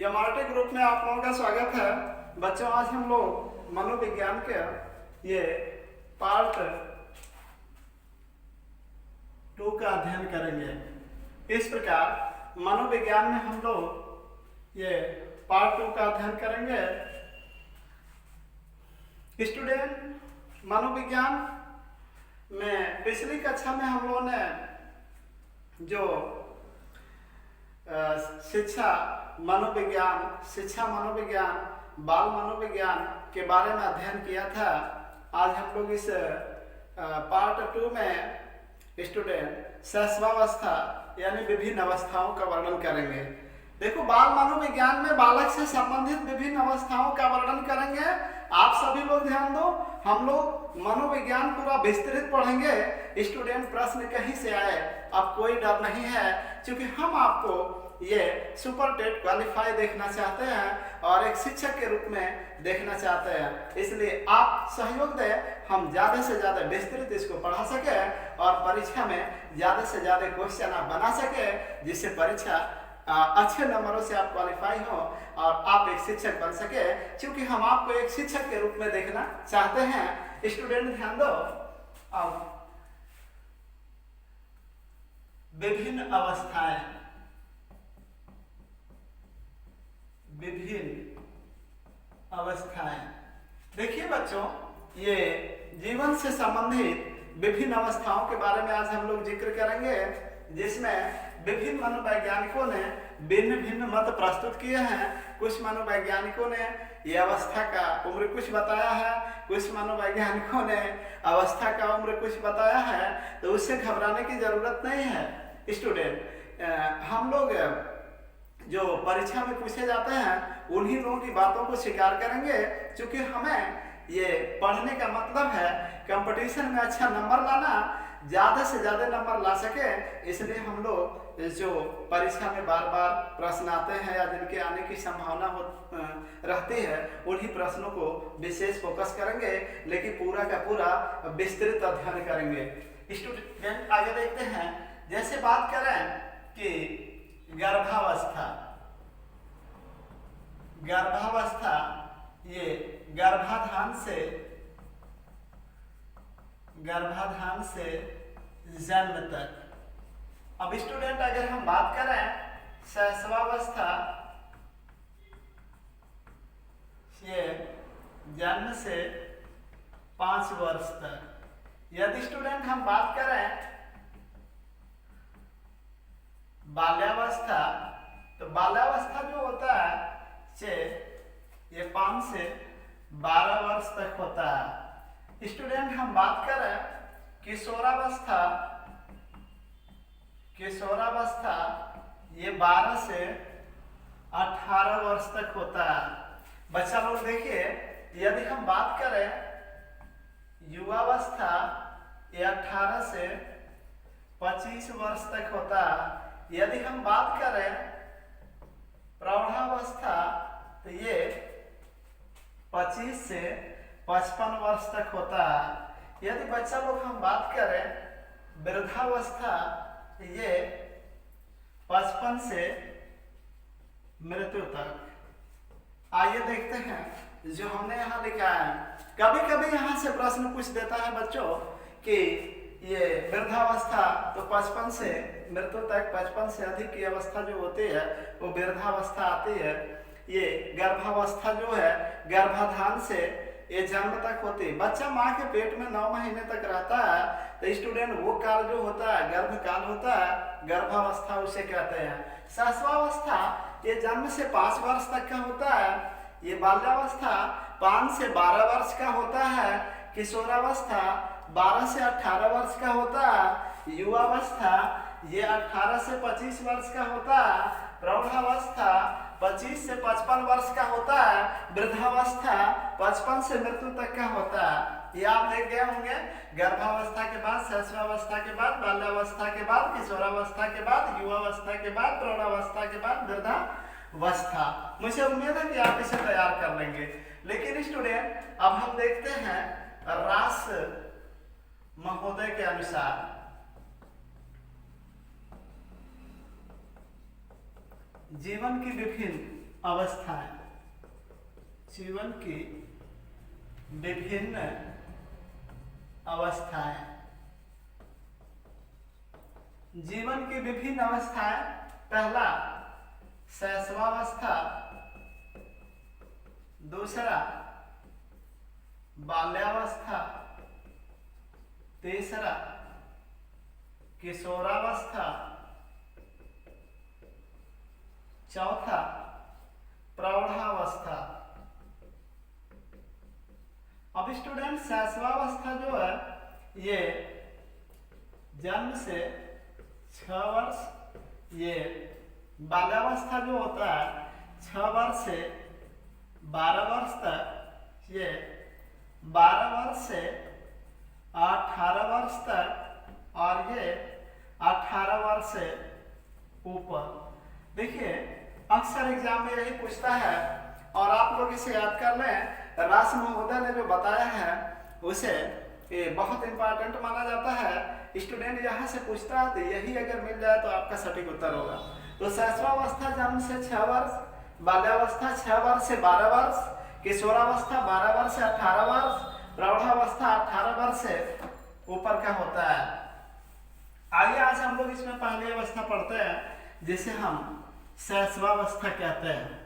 MRT group में आप लोगों का स्वागत है। बच्चों, आज हम लोग मनोविज्ञान के ये पार्ट 2 का अध्ययन करेंगे। इस प्रकार मनोविज्ञान में हम लोग ये पार्ट 2 का अध्ययन करेंगे। स्टूडेंट, मनोविज्ञान में पिछली कक्षा में हम लोगों ने जो शिक्षा मनोविज्ञान, बाल मनोविज्ञान के बारे में अध्ययन किया था। आज हम लोग इस पार्ट 2 में स्टूडेंट शैशवावस्था यानी विभिन्न अवस्थाओं का वर्णन करेंगे। देखो, बाल मनोविज्ञान में बालक से संबंधित विभिन्न अवस्थाओं का वर्णन करेंगे। आप सभी लोग ध्यान दो, हम लोग मनोविज्ञान पूरा विस्तृत पढ़ेंगे। स्टूडेंट, प्रश्न कहीं से आए अब कोई डर नहीं है, क्योंकि हम आपको ये सुपर टेट क्वालिफाई देखना चाहते हैं और एक शिक्षक के रूप में देखना चाहते हैं। इसलिए आप सहयोग दें, हम ज़्यादा से ज़्यादा विस्तृत इसको पढ़ा सके और परीक्षा में ज़्यादा से ज़्यादा क्वेश्चन आप बना सके, जिससे परीक्षा अच्छे नंबरों से आप क्वालिफाई हो और आप एक शिक्षक बन सके, क्योंकि हम आपको एक शिक्षक के रूप में देखना चाहते हैं। स्टूडेंट ध्यान दो, अब विभिन्न अवस्थाएं। देखिए बच्चों, ये जीवन से संबंधित विभिन्न अवस्थाओं के बारे में आज हम लोग जिक्र करेंगे, जिसमें विभिन्न मनोवैज्ञानिकों ने भिन्न भिन्न मत प्रस्तुत किए हैं। कुछ मनोवैज्ञानिकों ने ये अवस्था का उम्र कुछ बताया है, कुछ मनोवैज्ञानिकों ने अवस्था का उम्र कुछ बताया है, तो उससे घबराने की जरूरत नहीं है। स्टूडेंट, हम लोग जो परीक्षा में पूछे जाते हैं उन्हीं लोगों की बातों को स्वीकार करेंगे, क्योंकि हमें ये पढ़ने का मतलब है कंपटीशन में अच्छा नंबर लाना, ज़्यादा से ज़्यादा नंबर ला सके। इसलिए हम लोग जो परीक्षा में बार बार प्रश्न आते हैं या जिनके आने की संभावना रहती है, उन्हीं प्रश्नों को विशेष फोकस करेंगे, लेकिन पूरा का पूरा विस्तृत अध्ययन करेंगे। स्टूडेंट, आगे देखते हैं। जैसे बात करें कि गर्भावस्था, ये गर्भाधान से जन्म तक। अब स्टूडेंट, अगर हम बात करें शैशवावस्था, ये जन्म से 5 वर्ष तक। यदि स्टूडेंट हम बात करें बाल्यावस्था, तो बाल्यावस्था जो होता है ये 5 से 12 वर्ष तक होता है। स्टूडेंट, हम बात करें किशोरावस्था, ये 12 से 18 वर्ष तक होता है। बच्चा लोग देखिए, यदि हम बात करें युवावस्था, ये 18 से 25 वर्ष तक होता है। यदि हम बात करें प्रौढ़ावस्था, तो ये 25 से 55 वर्ष तक होता है। यदि बच्चा लोग हम बात करें वृद्धावस्था, तो ये 55 से मृत्यु तक। आइए देखते हैं जो हमने यहाँ लिखा है। कभी कभी यहाँ से प्रश्न पूछ देता है बच्चों कि ये वृद्धावस्था तो 55 से मृत्यु तक, 55 से अधिक की अवस्था जो होती है वो वृद्धावस्था आती है। ये गर्भावस्था जो है गर्भाधान से ये जन्म तक होती है। बच्चा माँ के पेट में 9 महीने तक रहता है, तो स्टूडेंट वो काल जो होता है गर्भ काल होता है, गर्भावस्था उसे कहते हैं। शैशवावस्था ये जन्म से 5 वर्ष तक का होता है। ये बाल्यावस्था 5 से 12 वर्ष का होता है। किशोरावस्था 12 से 18 वर्ष का होता है। युवावस्था ये 18 से 25 वर्ष का होता है। प्रौढ़ावस्था 25 से 55 वर्ष का होता है। वृद्धावस्था 55 से मृत्यु तक का होता है। ये आप देख गए होंगे। गर्भावस्था के बाद, शैशवावस्था के बाद, बाल्यावस्था के बाद, किशोरावस्था के बाद, युवावस्था के बाद, प्रौढ़ावस्था के बाद वृद्धावस्था। मुझे उम्मीद है कि आप इसे तैयार कर लेंगे। लेकिन स्टूडेंट, अब हम देखते हैं रास महोदय के अनुसार जीवन की विभिन्न अवस्थाएं, जीवन की विभिन्न अवस्थाएं। जीवन की विभिन्न अवस्थाएं, पहला शैशवावस्था, दूसरा बाल्यावस्था, तीसरा किशोरावस्था, चौथा प्रौढ़ावस्था। अब स्टूडेंट शैशवावस्था जो है ये जन्म से 6 वर्ष, ये बाल्यावस्था जो होता है 6 वर्ष से 12 वर्ष तक, ये 12 वर्ष से 18 वर्ष तक, और ये 18 वर्ष से ऊपर। देखिए अक्सर एग्जाम में यही पूछता है और आप लोग इसे याद कर लें। रास महोदय ने जो बताया है उसे ये बहुत इंपॉर्टेंट माना जाता है। स्टूडेंट यहाँ से पूछता है तो यही अगर मिल जाए तो आपका सटीक उत्तर होगा। तो शैशवावस्था जन्म से 6 वर्ष, बाल्यावस्था 6 वर्ष से 12 वर्ष, किशोरावस्था 12 वर्ष से 18 वर्ष, प्रौढ़ावस्था 18 वर्ष से ऊपर का होता है। आइए आज हम लोग इसमें पहली अवस्था पढ़ते हैं जिसे हम शैशवावस्था कहते हैं।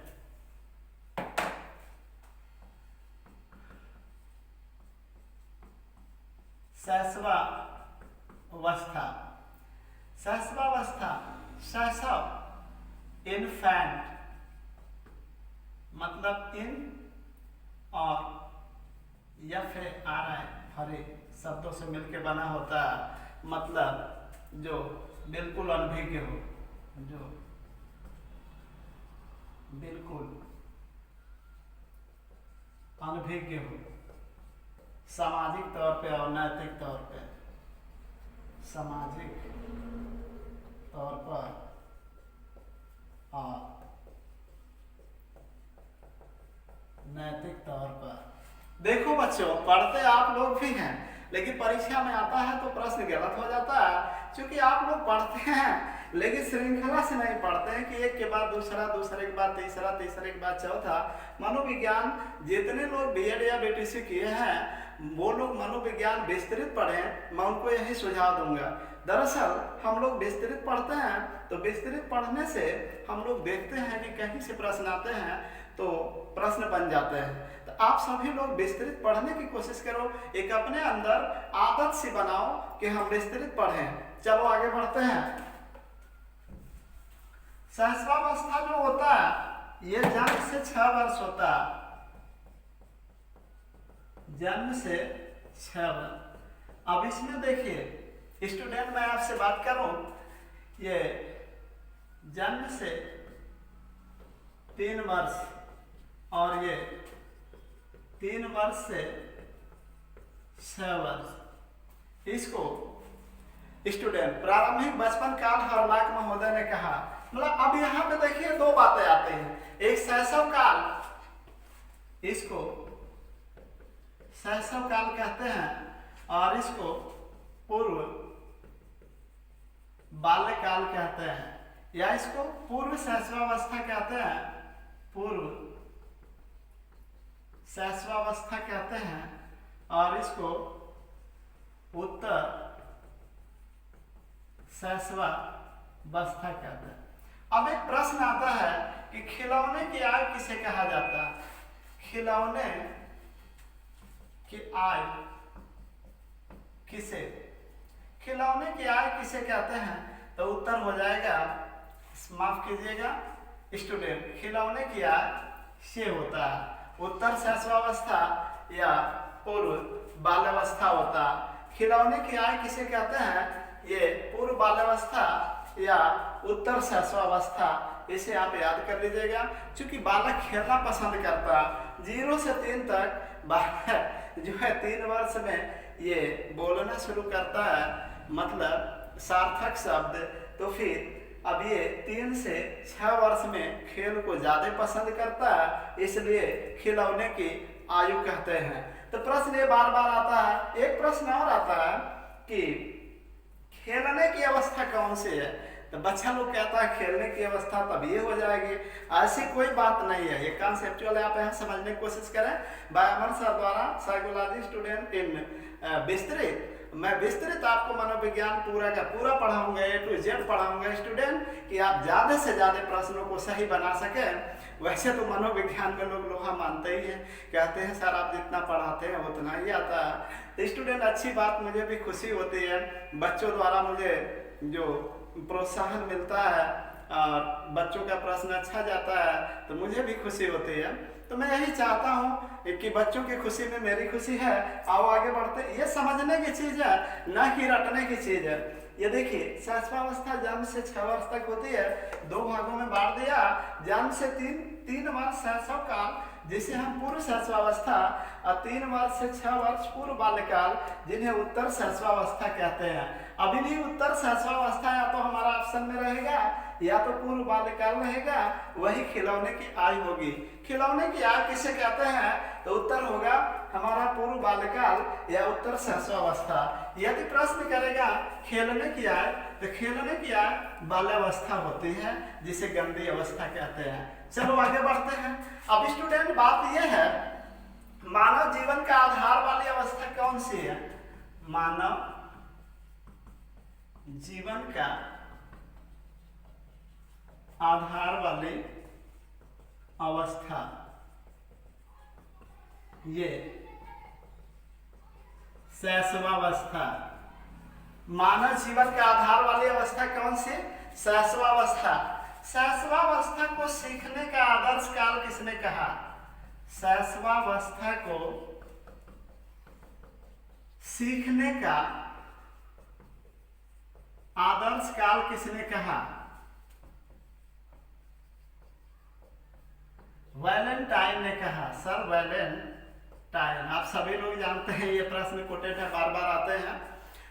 शैशवावस्था, शैशवावस्था, शैशव इनफैंट मतलब इन और फरे शब्दों से मिलकर बना होता है, मतलब जो बिल्कुल अनभिज्ञ हो, जो बिल्कुल अनभिज्ञ हो, सामाजिक तौर पे और नैतिक तौर पे, सामाजिक तौर पर और नैतिक तौर पर। देखो बच्चों, पढ़ते आप लोग भी हैं लेकिन परीक्षा में आता है तो प्रश्न गलत हो जाता है, क्योंकि आप लोग पढ़ते हैं लेकिन श्रृंखला से नहीं पढ़ते हैं कि एक के बाद दूसरा, दूसरे के बाद तीसरा, तीसरे के बाद चौथा। मनोविज्ञान जितने लोग बीएड या बीटीसी किए हैं वो लोग मनोविज्ञान विस्तृत पढ़ें, मैं उनको यही सुझाव दूंगा। दरअसल हम लोग विस्तृत पढ़ते हैं तो विस्तृत पढ़ने से हम लोग देखते हैं कि कहीं से प्रश्न आते हैं तो प्रश्न बन जाते हैं। तो आप सभी लोग विस्तृत पढ़ने की कोशिश करो, एक अपने अंदर आदत सी बनाओ कि हम विस्तृत पढ़ें। चलो आगे बढ़ते हैं। शैशवावस्था जो होता है ये जन्म से 6 वर्ष होता है, जन्म से 6 वर्ष। अब इसमें देखिए स्टूडेंट, मैं आपसे बात करूं, ये जन्म से 3 वर्ष और ये 3 वर्ष से 6 वर्ष, इसको स्टूडेंट प्रारंभिक बचपन काल हरलाक महोदय ने कहा। मतलब अब यहाँ पे देखिए 2 बातें आती हैं, एक शैशव काल, इसको शैशव काल कहते हैं और इसको पूर्व बाल्यकाल कहते हैं, या इसको पूर्व शैशवावस्था कहते हैं, पूर्व शैशवावस्था कहते हैं, और इसको उत्तर शैशवावस्था कहते हैं। अब एक प्रश्न आता है कि खिलौने की आयु किसे कहा जाता है? खिलौने की आयु किसे, खिलौने की आयु किसे कहते हैं? तो उत्तर हो जाएगा, माफ कीजिएगा स्टूडेंट, खिलौने की आयु से होता है, उत्तर शैशवावस्था या पूर्व बाल्यावस्था होता है। खिलौने की आयु किसे कहते हैं? ये पूर्व बाल्यावस्था या उत्तर शैशवावस्था, इसे आप याद कर लीजिएगा। क्योंकि बालक खेलना पसंद करता है, 0 से 3 तक बालक जो है 3 वर्ष में ये बोलना शुरू करता है, मतलब सार्थक शब्द। तो फिर अब ये 3 से 6 वर्ष में खेल को ज्यादा पसंद करता है, इसलिए खिलौने की आयु कहते हैं। तो प्रश्न ये बार बार आता है। एक प्रश्न और आता है कि खेलने की अवस्था कौन सी है? तो बच्चा लोग कहता है खेलने की अवस्था तभी हो जाएगी। ऐसी कोई बात नहीं है, ये कॉन्सेप्चुअल आप यहाँ समझने की कोशिश करें। बाय अमर सर द्वारा साइकोलॉजी स्टूडेंट इन विस्तृत, मैं विस्तृत आपको मनोविज्ञान पूरा का पूरा पढ़ाऊंगा, A to Z पढ़ाऊंगा स्टूडेंट, कि आप ज़्यादा से ज़्यादा प्रश्नों को सही बना सकें। वैसे तो मनोविज्ञान में लोग लोहा मानते ही हैं, कहते हैं सर आप जितना पढ़ाते हैं उतना ही आता है। तो स्टूडेंट अच्छी बात, मुझे भी खुशी होती है, बच्चों द्वारा मुझे जो प्रोत्साहन मिलता है और बच्चों का प्रश्न अच्छा जाता है तो मुझे भी खुशी होती है। तो मैं यही चाहता हूँ कि बच्चों की खुशी में मेरी खुशी है। आओ आगे बढ़ते, ये समझने की चीज़ है, ना कि रटने की चीज़ है। ये देखिए शैशवावस्था जन्म से 6 वर्ष तक होती है, 2 भागों में बांट दिया। जन्म से 3 वर्ष शैशव काल जिसे हम पूर्व शैशवावस्था, और 3 वर्ष से 6 वर्ष पूर्व बाल्यकाल जिन्हें उत्तर शैशवावस्था कहते हैं। अभी भी उत्तर शैशवावस्था या तो हमारा ऑप्शन में रहेगा या तो पूर्व बाल्यकाल रहेगा, वही खिलौने की आयु होगी। खिलौने की आयु किसे कहते हैं, तो उत्तर होगा हमारा पूर्व बाल्यकाल या उत्तर शैशवावस्था। यदि प्रश्न करेगा खेलने की आयु, तो खेलने की आयु बाल्यावस्था होती है जिसे गंदी अवस्था कहते हैं। चलो आगे बढ़ते हैं। अब स्टूडेंट बात यह है, मानव जीवन का आधार वाली अवस्था कौन सी है? मानव जीवन का आधार वाली अवस्था ये शैशवावस्था। मानव जीवन का आधार वाली अवस्था कौन सी? शैशवावस्था। शैशवावस्था को सीखने का आदर्श काल किसने कहा? शैशवावस्था को सीखने का आदर्श काल किसने कहा? वैलेंटाइन ने कहा। सर वैलेंटाइन, आप सभी लोग जानते हैं ये प्रश्न कोटेड है, बार बार आते हैं।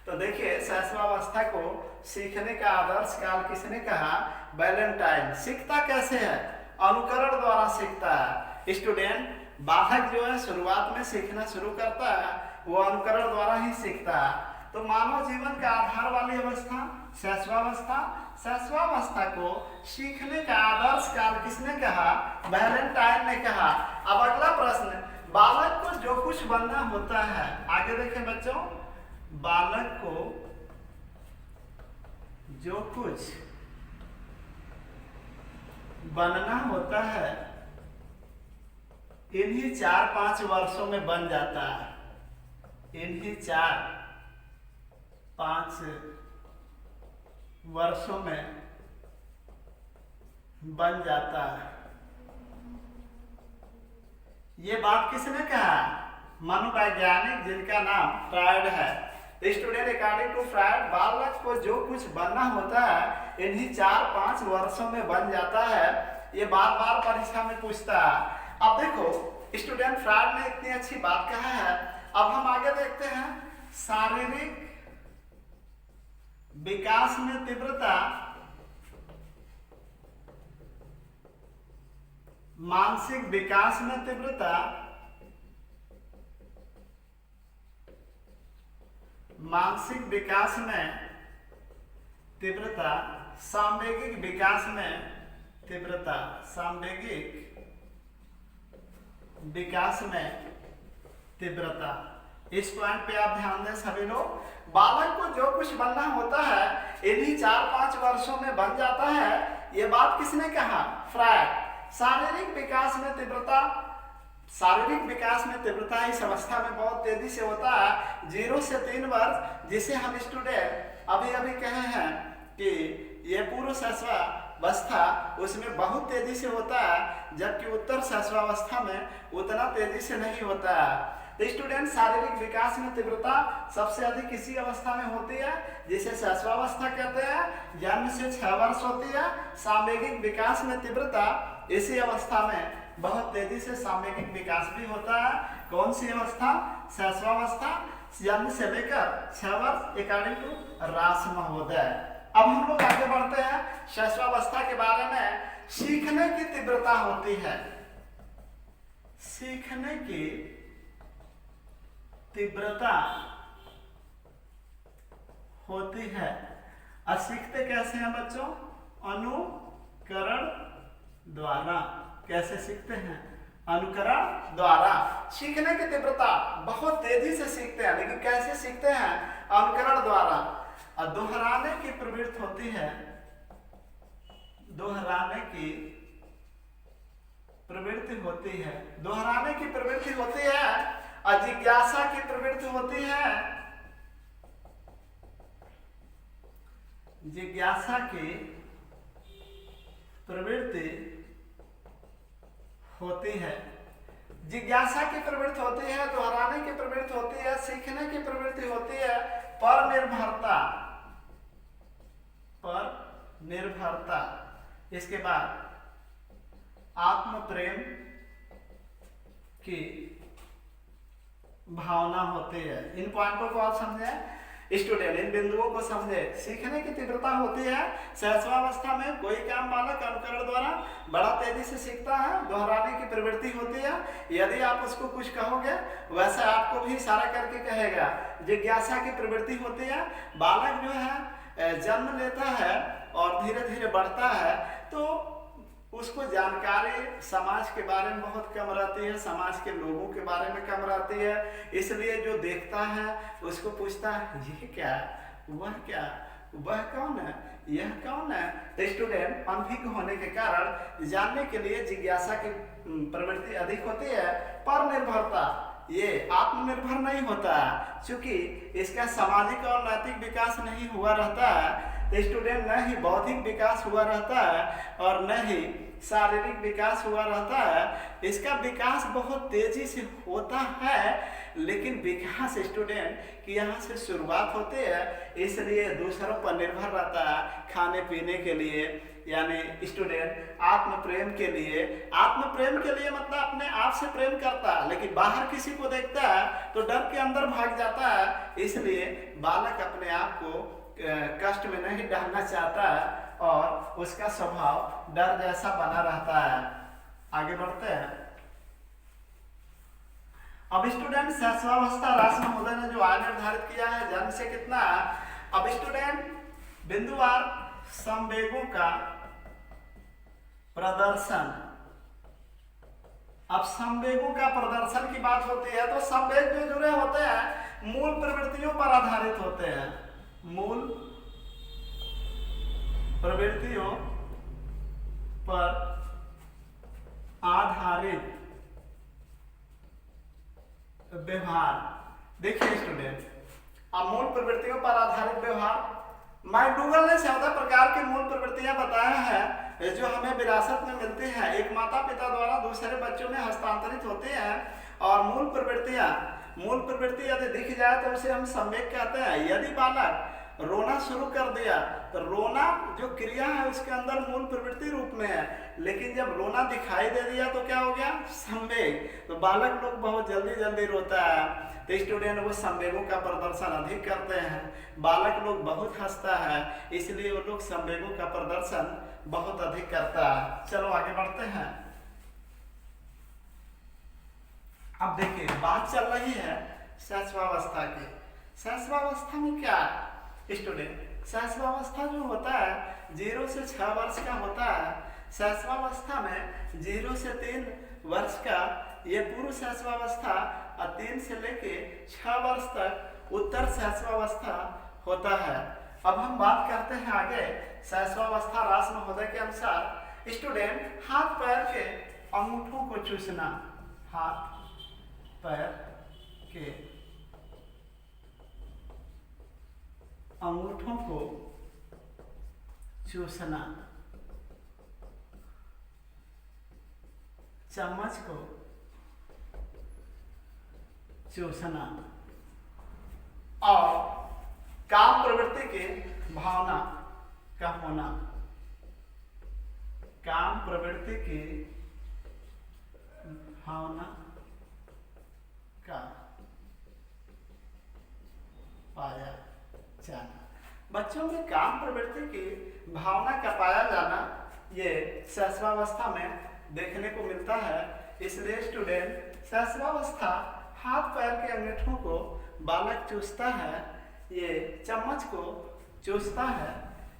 तो देखिए शैशवावस्था को सीखने का आदर्श काल किसने कहा? वैलेंटाइन। सीखता कैसे है? अनुकरण द्वारा सीखता है। स्टूडेंट बालक जो है शुरुआत में सीखना शुरू करता है, वो अनुकरण द्वारा ही सीखता है। तो मानव जीवन का आधार वाली अवस्था शैशवावस्था। शैशवावस्था को सीखने का आदर्श काल किसने कहा? वैलेंटाइन ने कहा। अब अगला प्रश्न, बालक को जो कुछ बनना होता है, आगे देखें बच्चों, बालक को जो कुछ बनना होता है इन्हीं 4-5 वर्षों में बन जाता है। इन्हीं 4-5 वर्षों में बन जाता है। ये बात किसने कहा? मनोवैज्ञानिक जिनका नाम फ्रायड है। स्टूडेंट अकॉर्डिंग टू फ्रायड, बालक को जो कुछ बनना होता है इन्हीं 4-5 वर्षों में बन जाता है। ये बार बार परीक्षा में पूछता है। अब देखो स्टूडेंट फ्रायड ने इतनी अच्छी बात कहा है। अब हम आगे देखते हैं, शारीरिक विकास में तीव्रता, मानसिक विकास में तीव्रता, मानसिक विकास में तीव्रता, सांवेगिक विकास में तीव्रता, सांवेगिक विकास में तीव्रता। इस पॉइंट पे आप ध्यान दें सभी लोग। बालक को जो कुछ बनना होता है इन्हीं 4-5 वर्षों में बन जाता है। ये बात किसने कहा? फ्रायड। शारीरिक विकास में तीव्रता, शारीरिक विकास में तीव्रता इस अवस्था में बहुत तेजी से होता है, 0 से 3 वर्ष, जिसे हम स्टूडेंट अभी अभी कहे हैं कि ये पूर्व शैशवावस्था, उसमें बहुत तेजी से होता है, जबकि उत्तर शैशवावस्था में उतना तेजी से नहीं होता है। तो स्टूडेंट शारीरिक विकास में तीव्रता सबसे अधिक इसी अवस्था में होती है जिसे शैशवावस्था कहते हैं। जन्म से 6 वर्ष होती है। सांवेगिक विकास में तीव्रता इसी अवस्था में बहुत तेजी से सांवेगिक विकास भी होता है। कौन सी अवस्था? शैशवावस्था। जन्म से लेकर 6 वर्ष अकॉर्डिंग टू रास महोदय। अब हम लोग आगे बढ़ते हैं। शैशवावस्था के बारे में सीखने की तीव्रता होती है, सीखने की तीव्रता होती है। और सीखते कैसे हैं बच्चों? अनुकरण द्वारा। कैसे सीखते हैं? अनुकरण द्वारा। सीखने की तीव्रता बहुत तेजी से सीखते हैं, लेकिन कैसे सीखते हैं? अनुकरण द्वारा। और दोहराने की प्रवृत्ति होती है, दोहराने की प्रवृत्ति होती है, दोहराने की प्रवृत्ति होती है, और जिज्ञासा की प्रवृत्ति होती है, जिज्ञासा की प्रवृत्ति होती है, जिज्ञासा की प्रवृत्ति होती है, दोहराने की प्रवृत्ति होती है, सीखने की प्रवृत्ति होती है, पर निर्भरता, पर निर्भरता। इसके बाद आत्म प्रेम की भावना होती है। इन पॉइंटों को आप समझे स्टूडेंट, इन बिंदुओं को समझे। सीखने की तीव्रता होती है, सहस्वावस्था में कोई काम बालक अनुकरण द्वारा बड़ा तेजी से सीखता है, दोहराने की प्रवृत्ति होती है, यदि आप उसको कुछ कहोगे वैसे आपको भी इशारा करके कहेगा। जिज्ञासा की प्रवृत्ति होती है, बालक जो है जन्म लेता है और धीरे धीरे बढ़ता है, तो उसको जानकारी समाज के बारे में बहुत कम रहती है, समाज के लोगों के बारे में कम रहती है, इसलिए जो देखता है उसको पूछता है ये क्या, वह क्या, वह कौन है, यह कौन है। तो स्टूडेंट अनभिज्ञ होने के कारण जानने के लिए जिज्ञासा की प्रवृत्ति अधिक होती है। पर निर्भरता, ये आत्मनिर्भर नहीं होता है, क्योंकि इसका सामाजिक और नैतिक विकास नहीं हुआ रहता है, तो स्टूडेंट न ही बौद्धिक विकास हुआ रहता है और न ही शारीरिक विकास हुआ रहता है। इसका विकास बहुत तेजी से होता है, लेकिन विकास स्टूडेंट की यहाँ से शुरुआत होती है, इसलिए दूसरों पर निर्भर रहता है खाने पीने के लिए, यानी स्टूडेंट आत्म प्रेम के लिए। आत्म प्रेम के लिए मतलब अपने आप से प्रेम करता है, लेकिन बाहर किसी को देखता है तो डर के अंदर भाग जाता है, इसलिए बालक अपने आप को कष्ट में नहीं डालना चाहता है और उसका स्वभाव डर जैसा बना रहता है। आगे बढ़ते हैं। अब स्टूडेंट सहस्वावस्था रास महोदय ने जो आय निर्धारित किया है जन्म से कितना। अब स्टूडेंट बिंदुवार संवेगों का प्रदर्शन। अब संवेगों का प्रदर्शन की बात होती है तो संवेग जो जुड़े होते हैं मूल प्रवृत्तियों पर आधारित होते हैं, मूल प्रवृत्तियों पर आधारित व्यवहार। देखिए स्टूडेंट, अब मूल प्रवृत्तियों पर आधारित व्यवहार मैकडूगल ने 14 प्रकार की मूल प्रवृत्तियां बताया है जो हमें विरासत में मिलती हैं, एक माता पिता द्वारा दूसरे बच्चों में हस्तांतरित होती हैं। और मूल प्रवृत्ति यदि दिख जाए तो उसे हम संवेग कहते हैं। यदि बालक रोना शुरू कर दिया तो रोना जो क्रिया है उसके अंदर मूल प्रवृत्ति रूप में है, लेकिन जब रोना दिखाई दे दिया तो क्या हो गया, संवेग। तो बालक लोग बहुत जल्दी जल्दी रोता है, तो स्टूडेंट वो संवेगों का प्रदर्शन अधिक करते हैं। बालक लोग बहुत हंसता है, इसलिए वो लोग संवेगों का प्रदर्शन बहुत अधिक करता है। चलो आगे बढ़ते हैं। अब देखिए बात चल रही है सहस्वावस्था की। सहस्वावस्था में क्या स्टूडेंट, सहस्वावस्था जो होता है 0 से 6 वर्ष का होता है। सहस्वावस्था में 0 से 3 वर्ष का ये पूर्व सहस्वावस्था और 3 से लेके 6 वर्ष तक उत्तर सहस्वावस्था होता है। अब हम बात करते हैं आगे सहस्वावस्था रास महोदय के अनुसार। स्टूडेंट हाथ पैर के अंगूठों को चूसना, हाथ पैर के अंगूठों को चूसना, चम्मच को चूसना और काम प्रवृत्ति की भावना का होना, काम प्रवृत्ति की भावना का पाया जाना। बच्चों में काम प्रवृत्ति की भावना का पाया जाना ये सहस्वावस्था में देखने को मिलता है। इसलिए स्टूडेंट सहस्वावस्था हाथ पैर के अंगूठों को बालक चूसता है, ये चम्मच को चूसता है,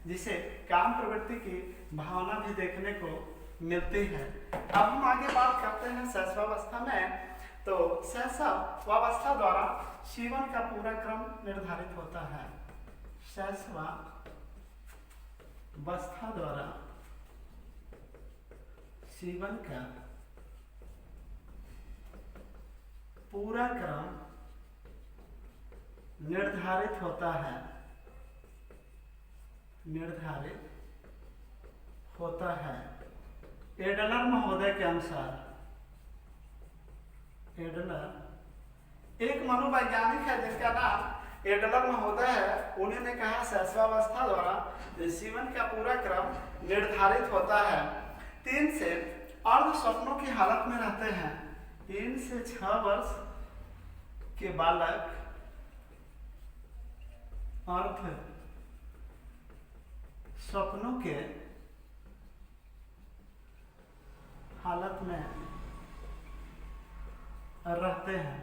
जिसे काम प्रवृत्ति की भावना भी देखने को मिलती है। अब हम आगे बात करते हैं शैशवावस्था में। तो शैशवावस्था द्वारा जीवन का पूरा क्रम निर्धारित होता है। शैशवावस्था द्वारा जीवन का पूरा क्रम निर्धारित होता है। एडलर महोदय के अनुसार, एडलर एक मनोवैज्ञानिक है जिनका नाम एडलर महोदय है। उन्होंने कहा शैशवावस्था द्वारा जीवन का पूरा क्रम निर्धारित होता है। 3 से अर्ध स्वप्नों की हालत में रहते हैं। 3 से 6 वर्ष के बालक अर्ध स्वप्नों के हालत में रहते हैं।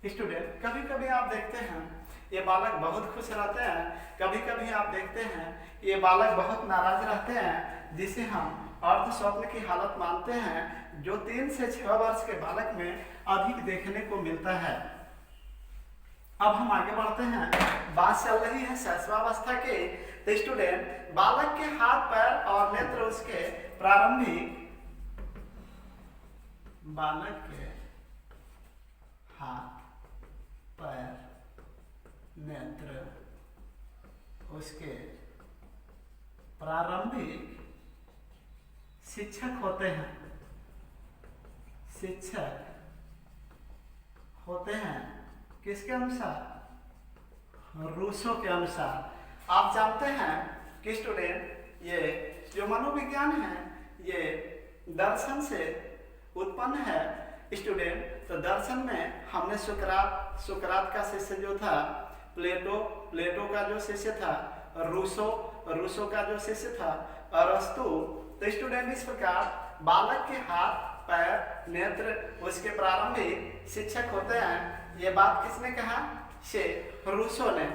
स्टूडेंट, कभी कभी आप देखते हैं ये बालक बहुत खुश रहते हैं, कभी कभी आप देखते हैं ये बालक बहुत नाराज रहते हैं, जिसे हम अर्ध स्वप्न की हालत मानते हैं, जो 3 से 6 वर्ष के बालक में अधिक देखने को मिलता है। अब हम आगे बढ़ते हैं। बात चल रही है शैशवावस्था के। तो स्टूडेंट, बालक के हाथ पैर और नेत्र उसके प्रारंभिक, बालक के हाथ पैर नेत्र उसके प्रारंभिक शिक्षक होते हैं। किसके अनुसार? रूसो के अनुसार। आप जानते हैं कि स्टूडेंट, ये जो मनोविज्ञान है ये दर्शन से उत्पन्न है। स्टूडेंट, तो दर्शन में हमने सुकरात का शिष्य जो था, प्लेटो का जो शिष्य था, रूसो का जो शिष्य था, अरस्तु। तो स्टूडेंट, इस प्रकार बालक के हाथ पैर नेत्र उसके प्रारंभिक शिक्षक होते हैं। ये बात किसने कहा? से रूसो ने।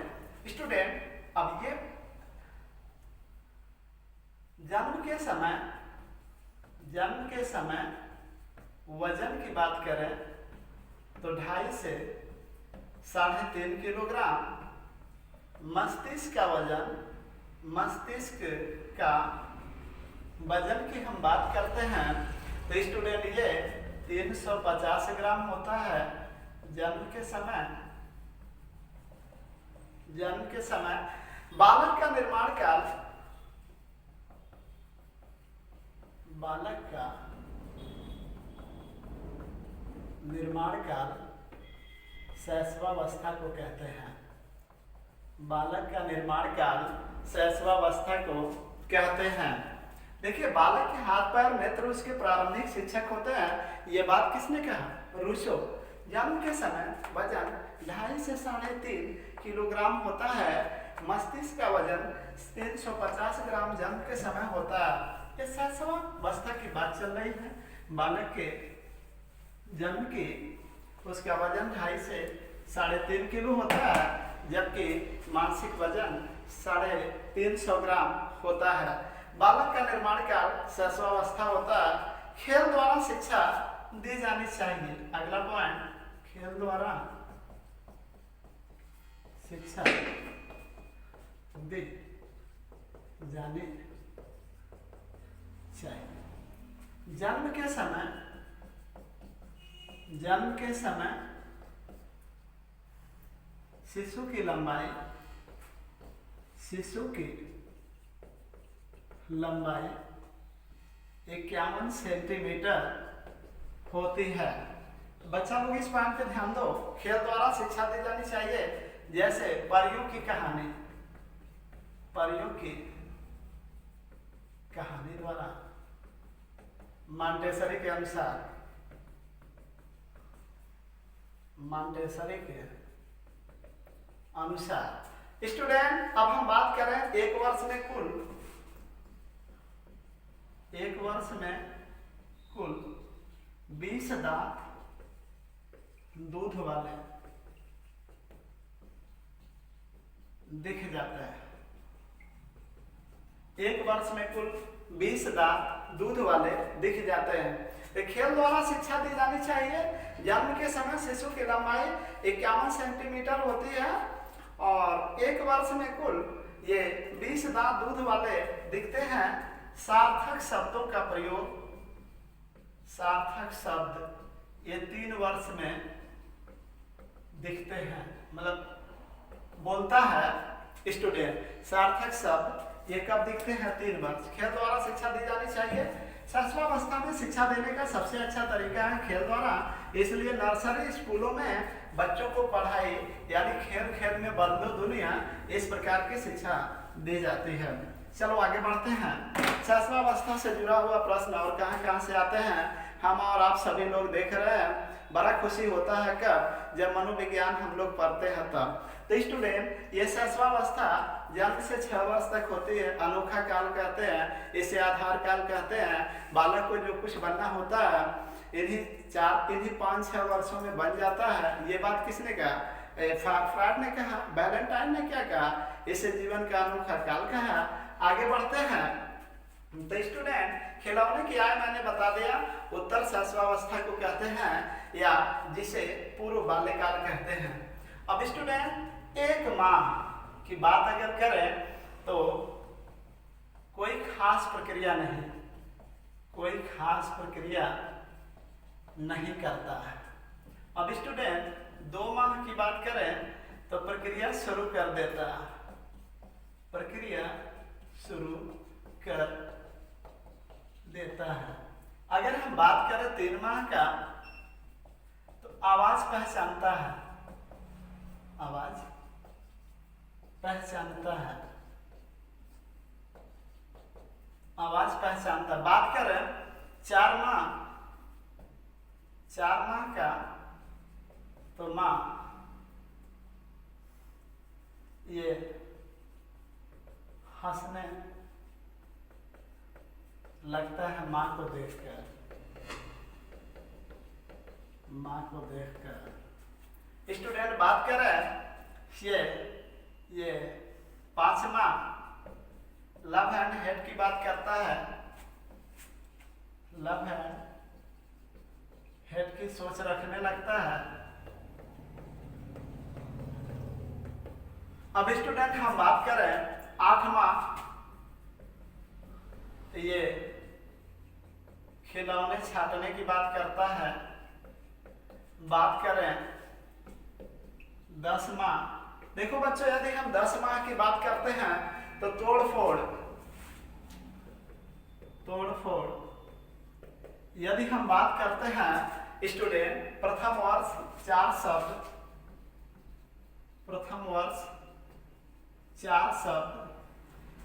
स्टूडेंट, अब ये जन्म के समय वजन की बात करें तो 2.5 से 3.5 किलोग्राम। मस्तिष्क का वजन की हम बात करते हैं तो स्टूडेंट ये 350 ग्राम होता है जन्म के समय। बालक का निर्माण काल शैशवावस्था को कहते हैं। बालक का निर्माण काल शैशवावस्था को कहते हैं। देखिए, बालक के हाथ पैर नेत्र उसके प्रारंभिक शिक्षक होते हैं। ये बात किसने कहा? रूसो। जन्म के समय वजन 2.5 से 3.5 किलोग्राम होता है। मस्तिष्क का वजन 350 ग्राम जन्म के समय होता है। ये शैशवावस्था की बात चल रही है। बालक के जन्म की उसका वजन 2.5 से 3.5 किलो होता है, जबकि मानसिक वजन 350 ग्राम होता है। बालक का निर्माण काल शैशवावस्था होता है। खेल द्वारा शिक्षा दी जानी चाहिए। अगला पॉइंट, खेल द्वारा शिक्षा दी जानी चाहिए। जन्म के समय शिशु की लंबाई 51 सेंटीमीटर होती है। बच्चा लोग इस पॉइंट पे ध्यान दो। खेल द्वारा शिक्षा दी जानी चाहिए। जैसे परियों की कहानी द्वारा मॉन्टेसरी के अनुसार स्टूडेंट, अब हम बात करें एक वर्ष में कुल 20 दांत दूध वाले दिख जाते हैं। वर्ष में कुल 20 दांत दूध वाले दिख जाते हैं। तो खेल द्वारा शिक्षा दी जानी चाहिए। जन्म के समय शिशु की लंबाई 51 सेंटीमीटर होती है और 1 वर्ष में कुल ये 20 दांत दूध वाले दिखते हैं। सार्थक शब्दों का प्रयोग, सार्थक शब्द ये 3 वर्ष में दिखते हैं, मतलब बोलता है स्टूडेंट। सार्थक शब्द ये कब दिखते हैं? 3 वर्ष। खेल द्वारा शिक्षा दी जानी चाहिए। शिशुअवस्था में शिक्षा देने का सबसे अच्छा तरीका है खेल द्वारा, इसलिए नर्सरी स्कूलों में बच्चों को पढ़ाई यानी खेल खेल में बदलो दुनिया, इस प्रकार की शिक्षा दी जाती है। चलो आगे बढ़ते हैं। शिशुअवस्था से जुड़ा हुआ प्रश्न और कहाँ से आते हैं हम और आप सभी लोग देख रहे हैं। बड़ा खुशी होता है कब? जब मनोविज्ञान हम लोग पढ़ते हैं तब। तो स्टूडेंट ये शिशुअवस्था जन्म से 6 वर्ष तक होती है, अनोखा काल कहते हैं, इसे आधार काल कहते हैं। बालक को जो कुछ बनना होता है इन्हीं 5-6 वर्षों में बन जाता है। ये बात किसने कहा? फ्रायड ने कहा। वैलेंटाइन ने क्या कहा? इसे जीवन का अनोखा काल कहा। आगे बढ़ते हैं। तो स्टूडेंट खिलौने की आय मैंने बता दिया, उत्तर शिशुअवस्था को कहते हैं या जिसे पूर्व बाल्यकाल कहते हैं। अब स्टूडेंट 1 माह की बात अगर करें तो कोई खास प्रक्रिया नहीं, कोई खास प्रक्रिया नहीं करता है। अब स्टूडेंट 2 माह की बात करें तो प्रक्रिया शुरू कर देता है, प्रक्रिया शुरू कर देता है। अगर हम बात करें 3 माह का तो आवाज पहचानता है, आवाज पहचानता है, आवाज पहचानता। बात करें 4 माह का तो माँ ये हंसने लगता है माँ को देखकर, माँ को देखकर। स्टूडेंट बात करें ये 5 माह लव एंड हेट की बात करता है, लव एंड हेट की सोच रखने लगता है। अब स्टूडेंट हम बात करें 8 माह, ये खिलौने छाटने की बात करता है। बात करें 10 माह, देखो बच्चों यदि हम 10 माह की बात करते हैं तो तोड़ फोड़। यदि हम बात करते हैं स्टूडेंट प्रथम वर्ष 4 शब्द, प्रथम वर्ष 4 शब्द।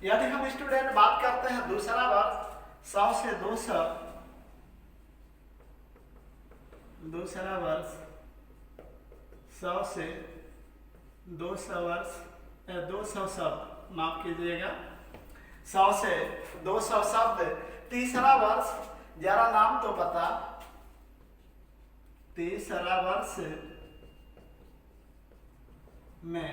यदि हम स्टूडेंट बात करते हैं दूसरा वर्ष 100 से 200, दूसरा वर्ष 100 से 200 वर्ष 200 शब्द, माफ कीजिएगा 100 से 200 शब्द। तीसरा वर्ष जरा नाम तो बता, तीसरा वर्ष में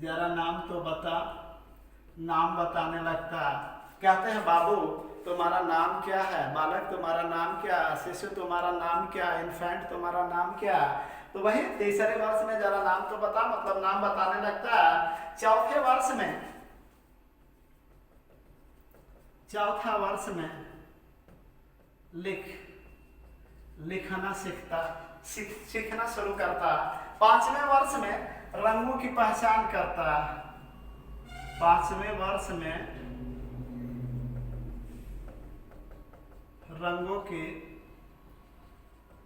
जरा नाम तो बता, नाम बताने लगता। कहते हैं बाबू तुम्हारा नाम क्या है, बालक तुम्हारा नाम क्या, शिशु तुम्हारा नाम क्या, इन्फेंट तुम्हारा नाम क्या। तो वही तीसरे वर्ष में जरा नाम तो बता, मतलब नाम बताने लगता है। चौथा वर्ष में लिखना सीखना शुरू करता। 5वें वर्ष में रंगों की पहचान करता। 5वें वर्ष में रंगों की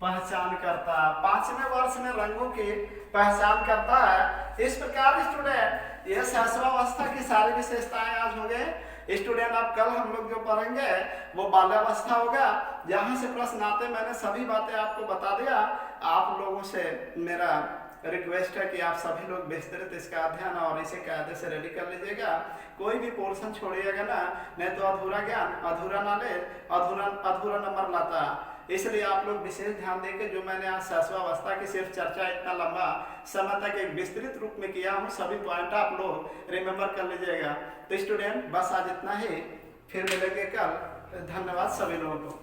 पहचान करता। 5वें वर्ष में रंगों की पहचान करता है। इस प्रकार स्टूडेंट यह शिशुअवस्था की सारी विशेषताएं आज हो गए। स्टूडेंट अब कल हम लोग जो पढ़ेंगे वो बाल्यावस्था होगा। जहां से प्रश्न आते मैंने सभी बातें आपको बता दिया। आप लोगों से मेरा रिक्वेस्ट है कि आप सभी लोग विस्तृत इसका अध्ययन और इसे कायदे से रेडी कर लीजिएगा। कोई भी पोर्शन छोड़िएगा ना, नहीं तो अधूरा ज्ञान, अधूरा नॉलेज, अधूरा नंबर लाता। इसलिए आप लोग विशेष ध्यान देकर, जो मैंने आज शिशुअवस्था की सिर्फ चर्चा इतना लंबा समय तक एक विस्तृत रूप में किया हूँ, सभी पॉइंट आप लोग रिमेम्बर कर लीजिएगा। तो स्टूडेंट बस आज इतना ही, फिर मिलेंगे कल। धन्यवाद सभी लोगों को।